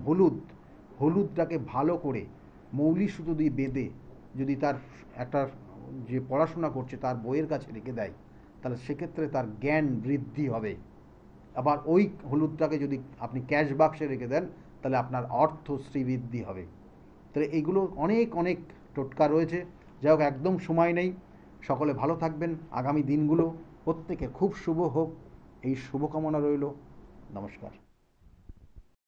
হলুদটাকে ভালো করে মৌলি সুতো দিয়ে বেঁধে যদি তার একটা যে পড়াশোনা করছে তার বইয়ের কাছে রেখে দেয়, তাহলে সেক্ষেত্রে তার জ্ঞান বৃদ্ধি হবে। আবার ওই হলুদটাকে যদি আপনি ক্যাশ বাক্সে রেখে দেন, তাহলে আপনার অর্থ শ্রীবৃদ্ধি হবে। তাহলে এইগুলো অনেক অনেক টোটকা রয়েছে। যাই হোক, একদম সময় নেই। সকলে ভালো থাকবেন। আগামী দিনগুলো প্রত্যেকে খুব শুভ হোক, এই শুভকামনা রইল। নমস্কার।